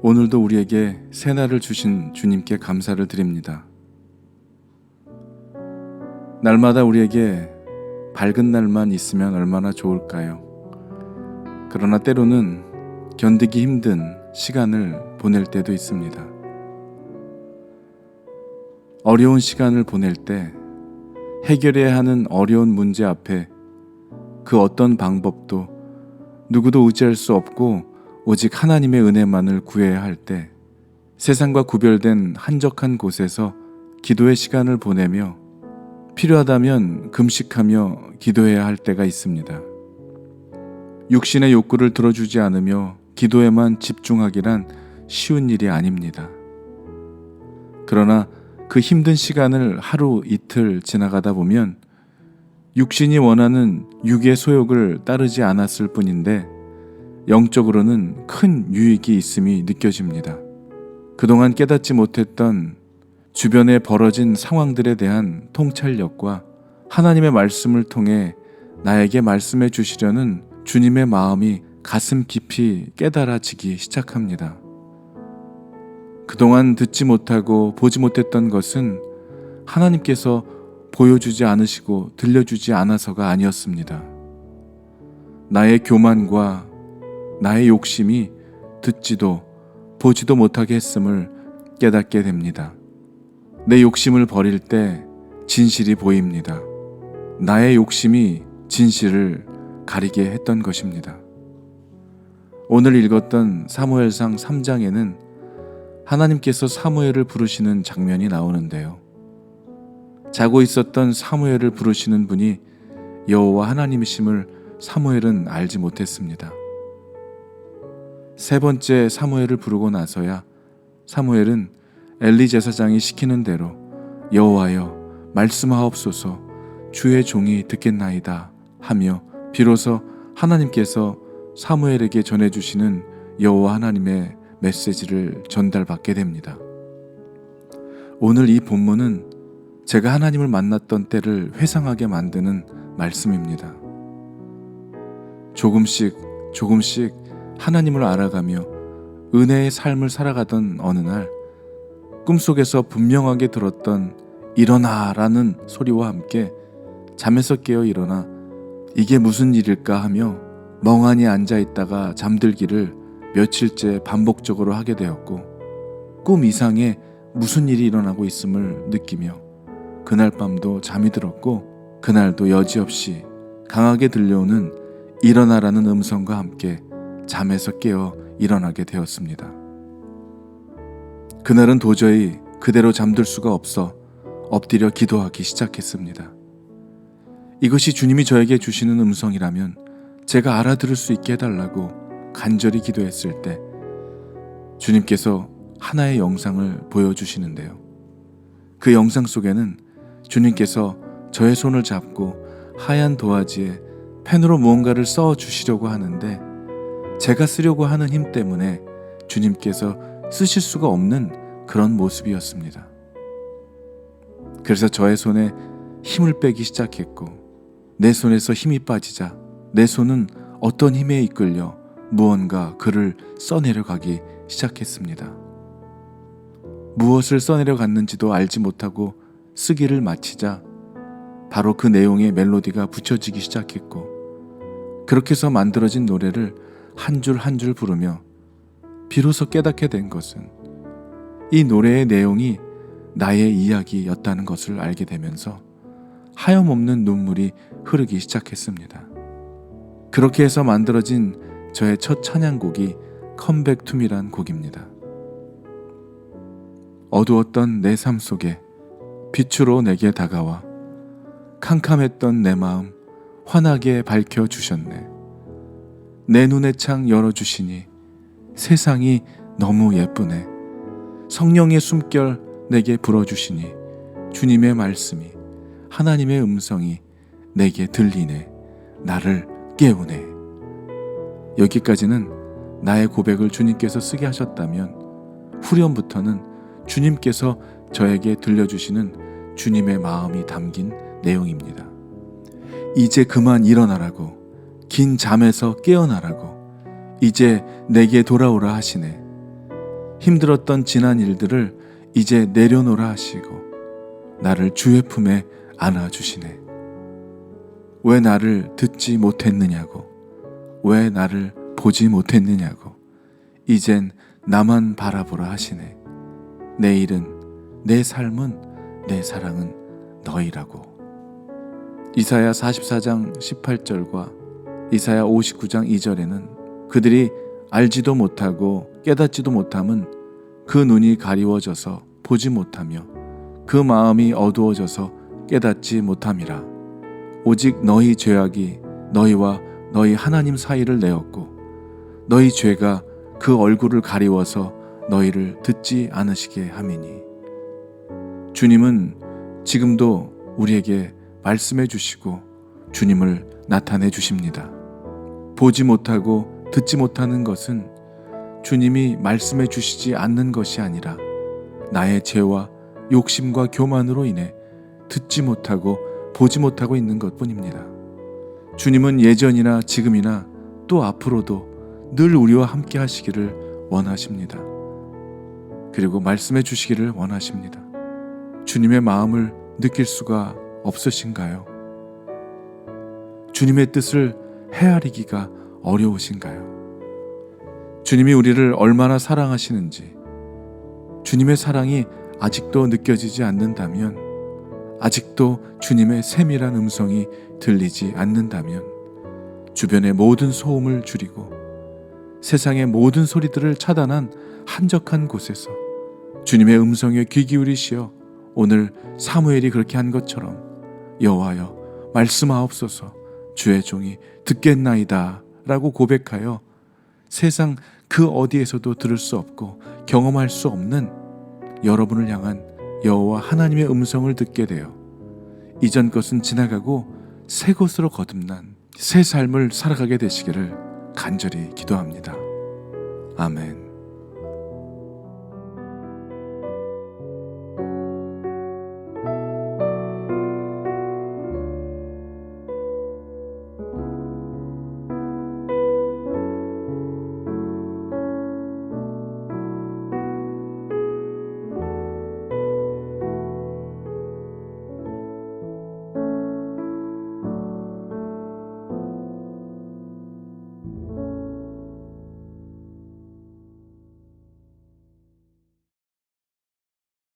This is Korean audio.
오늘도 우리에게 새날을 주신 주님께 감사를 드립니다. 날마다 우리에게 밝은 날만 있으면 얼마나 좋을까요? 그러나 때로는 견디기 힘든 시간을 보낼 때도 있습니다. 어려운 시간을 보낼 때 해결해야 하는 어려운 문제 앞에 그 어떤 방법도 누구도 의지할 수 없고 오직 하나님의 은혜만을 구해야 할 때 세상과 구별된 한적한 곳에서 기도의 시간을 보내며 필요하다면 금식하며 기도해야 할 때가 있습니다. 육신의 욕구를 들어주지 않으며 기도에만 집중하기란 쉬운 일이 아닙니다. 그러나 그 힘든 시간을 하루 이틀 지나가다 보면 육신이 원하는 육의 소욕을 따르지 않았을 뿐인데 영적으로는 큰 유익이 있음이 느껴집니다. 그동안 깨닫지 못했던 주변에 벌어진 상황들에 대한 통찰력과 하나님의 말씀을 통해 나에게 말씀해 주시려는 주님의 마음이 가슴 깊이 깨달아지기 시작합니다. 그동안 듣지 못하고 보지 못했던 것은 하나님께서 보여주지 않으시고 들려주지 않아서가 아니었습니다. 나의 교만과 나의 욕심이 듣지도 보지도 못하게 했음을 깨닫게 됩니다. 내 욕심을 버릴 때 진실이 보입니다. 나의 욕심이 진실을 가리게 했던 것입니다. 오늘 읽었던 사무엘상 3장에는 하나님께서 사무엘을 부르시는 장면이 나오는데요. 자고 있었던 사무엘을 부르시는 분이 여호와 하나님이심을 사무엘은 알지 못했습니다. 세 번째 사무엘을 부르고 나서야 사무엘은 엘리 제사장이 시키는 대로 여호와여 말씀하옵소서 주의 종이 듣겠나이다 하며 비로소 하나님께서 사무엘에게 전해주시는 여호와 하나님의 메시지를 전달받게 됩니다. 오늘 이 본문은 제가 하나님을 만났던 때를 회상하게 만드는 말씀입니다. 조금씩 하나님을 알아가며 은혜의 삶을 살아가던 어느 날 꿈속에서 분명하게 들었던 일어나라는 소리와 함께 잠에서 깨어 일어나 이게 무슨 일일까 하며 멍하니 앉아있다가 잠들기를 며칠째 반복적으로 하게 되었고 꿈 이상의 무슨 일이 일어나고 있음을 느끼며 그날 밤도 잠이 들었고 그날도 여지없이 강하게 들려오는 일어나라는 음성과 함께 잠에서 깨어 일어나게 되었습니다. 그날은 도저히 그대로 잠들 수가 없어 엎드려 기도하기 시작했습니다. 이것이 주님이 저에게 주시는 음성이라면 제가 알아들을 수 있게 해달라고 간절히 기도했을 때 주님께서 하나의 영상을 보여주시는데요. 그 영상 속에는 주님께서 저의 손을 잡고 하얀 도화지에 펜으로 무언가를 써주시려고 하는데 제가 쓰려고 하는 힘 때문에 주님께서 쓰실 수가 없는 그런 모습이었습니다. 그래서 저의 손에 힘을 빼기 시작했고 내 손에서 힘이 빠지자 내 손은 어떤 힘에 이끌려 무언가 글을 써내려가기 시작했습니다. 무엇을 써내려갔는지도 알지 못하고 쓰기를 마치자 바로 그 내용의 멜로디가 붙여지기 시작했고 그렇게 해서 만들어진 노래를 한 줄 한 줄 부르며 비로소 깨닫게 된 것은 이 노래의 내용이 나의 이야기였다는 것을 알게 되면서 하염없는 눈물이 흐르기 시작했습니다. 그렇게 해서 만들어진 저의 첫 찬양곡이 컴백 투미란 곡입니다. 어두웠던 내 삶 속에 빛으로 내게 다가와 캄캄했던 내 마음 환하게 밝혀주셨네. 내 눈의 창 열어주시니 세상이 너무 예쁘네. 성령의 숨결 내게 불어주시니 주님의 말씀이 하나님의 음성이 내게 들리네. 나를 깨우네. 여기까지는 나의 고백을 주님께서 쓰게 하셨다면 후렴부터는 주님께서 저에게 들려주시는 주님의 마음이 담긴 내용입니다. 이제 그만 일어나라고, 긴 잠에서 깨어나라고, 이제 내게 돌아오라 하시네. 힘들었던 지난 일들을 이제 내려놓으라 하시고 나를 주의 품에 안아주시네. 왜 나를 듣지 못했느냐고, 왜 나를 보지 못했느냐고, 이젠 나만 바라보라 하시네. 내 일은, 내 삶은, 내 사랑은 너희라고. 이사야 44장 18절과 이사야 59장 2절에는 그들이 알지도 못하고 깨닫지도 못함은 그 눈이 가리워져서 보지 못하며 그 마음이 어두워져서 깨닫지 못함이라. 오직 너희 죄악이 너희와 너희 하나님 사이를 내었고 너희 죄가 그 얼굴을 가리워서 너희를 듣지 않으시게 함이니. 주님은 지금도 우리에게 말씀해 주시고 주님을 나타내 주십니다. 보지 못하고 듣지 못하는 것은 주님이 말씀해 주시지 않는 것이 아니라 나의 죄와 욕심과 교만으로 인해 듣지 못하고 보지 못하고 있는 것뿐입니다. 주님은 예전이나 지금이나 또 앞으로도 늘 우리와 함께 하시기를 원하십니다. 그리고 말씀해 주시기를 원하십니다. 주님의 마음을 느낄 수가 없으신가요? 주님의 뜻을 헤아리기가 어려우신가요? 주님이 우리를 얼마나 사랑하시는지, 주님의 사랑이 아직도 느껴지지 않는다면, 아직도 주님의 세밀한 음성이 들리지 않는다면 주변의 모든 소음을 줄이고 세상의 모든 소리들을 차단한 한적한 곳에서 주님의 음성에 귀 기울이시어 오늘 사무엘이 그렇게 한 것처럼 여호와여 말씀하옵소서 주의 종이 듣겠나이다 라고 고백하여 세상 그 어디에서도 들을 수 없고 경험할 수 없는 여러분을 향한 여호와 하나님의 음성을 듣게 되어 이전 것은 지나가고 새 것으로 거듭난 새 삶을 살아가게 되시기를 간절히 기도합니다. 아멘.